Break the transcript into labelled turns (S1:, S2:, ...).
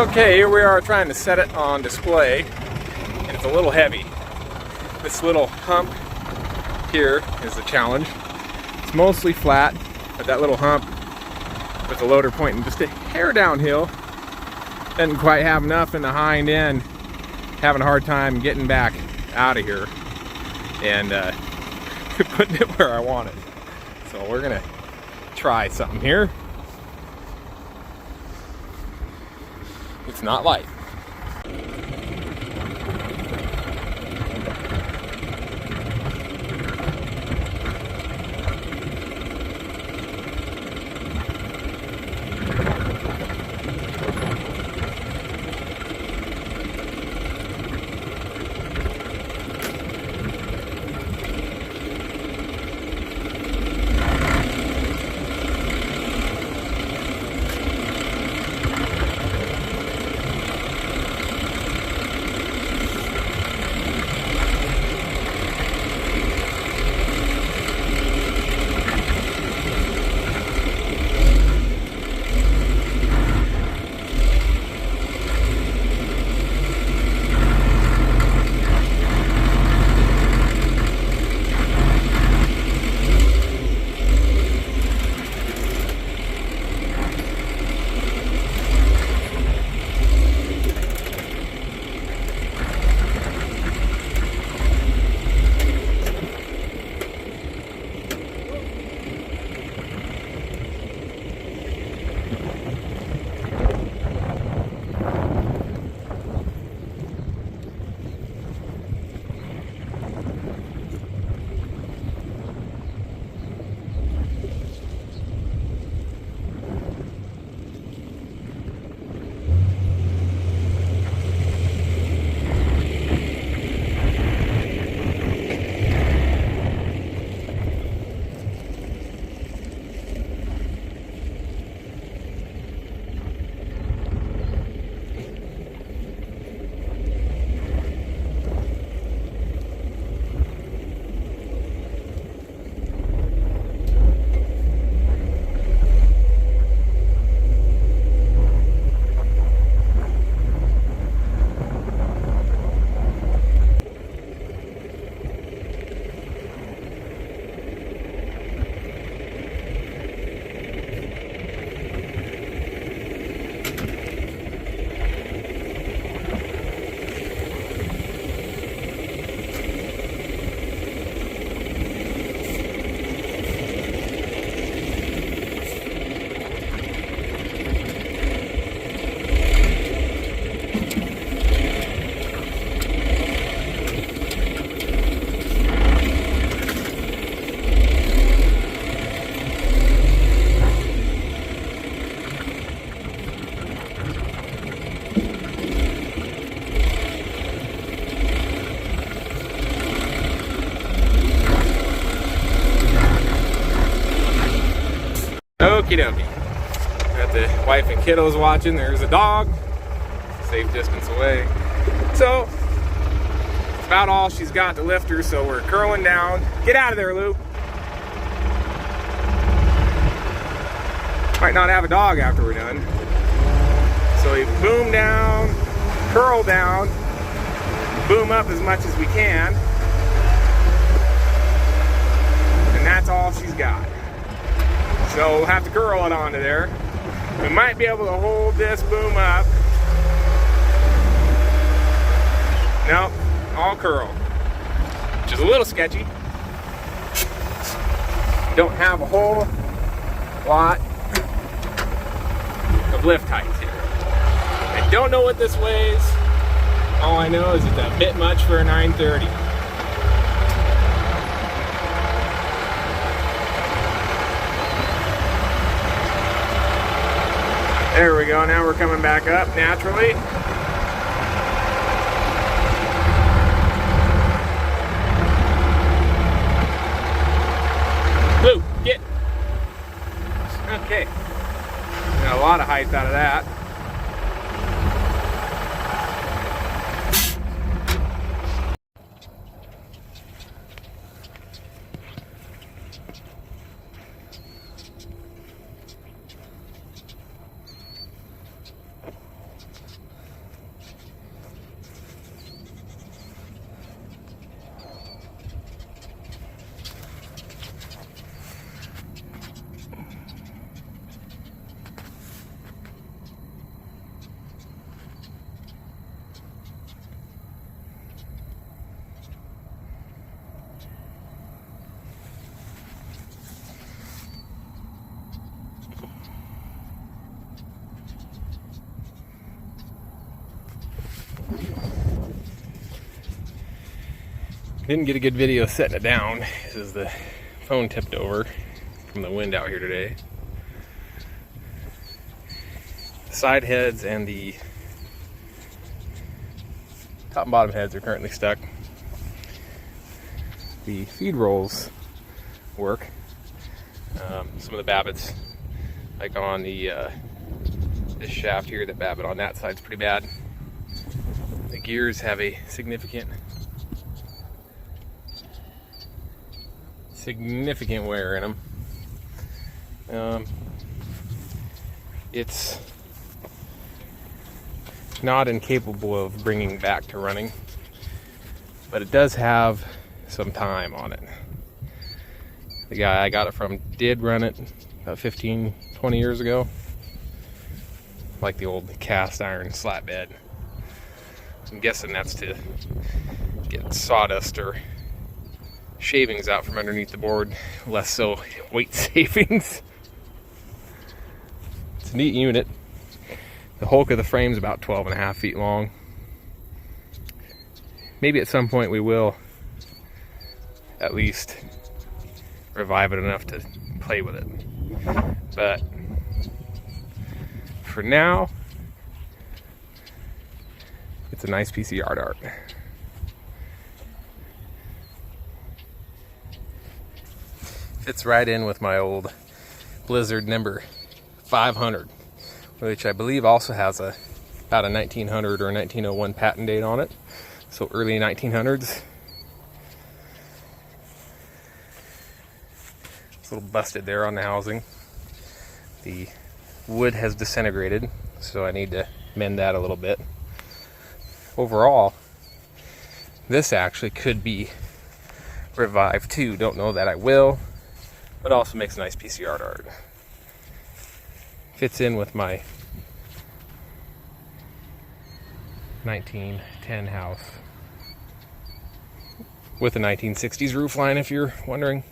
S1: Okay, here we are trying to set it on display, and it's a little heavy. This little hump here is the challenge. It's mostly flat, but that little hump with the loader pointing just a hair downhill doesn't quite have enough in the hind end. Having a hard time getting back out of here and putting it where I want it. So we're gonna try something here. It's not light. Okie dokie. Got the wife and kiddos watching. There's a dog, safe distance away. So, it's about all she's got to lift her, so we're curling down. Get out of there, Lou. Might not have a dog after we're done. So we boom down, curl down, boom up as much as we can. And that's all she's got. So we'll have to curl it onto there. We might be able to hold this boom up. Nope, all curl, which is a little sketchy. Don't have a whole lot of lift height here. I don't know what this weighs. All I know is it's a bit much for a 930. There we go, now we're coming back up naturally. Blue, get. Okay. Got a lot of height out of that. Didn't get a good video setting it down. This is the phone tipped over from the wind out here today. The side heads and the top and bottom heads are currently stuck. The feed rolls work. Some of the babbits, like on the this shaft here, that babbit on that side's pretty bad. The gears have a significant wear in them. It's not incapable of bringing back to running, but it does have some time on it. The guy I got it from did run it about 15-20 years ago, like the old cast iron slat bed. I'm guessing that's to get sawdust or shavings out from underneath the board, less so weight savings. It's a neat unit. The hulk of the frame is about 12.5 feet long. Maybe at some point we will at least revive it enough to play with it. But for now, it's a nice piece of yard art. Fits right in with my old Blizzard number 500, which I believe also has about a 1900 or 1901 patent date on it. So early 1900s. It's a little busted there on the housing. The wood has disintegrated, so I need to mend that a little bit. Overall, this actually could be revived too. Don't know that I will, but also makes a nice piece of yard art. Fits in with my 1910 house with a 1960s roof line, if you're wondering.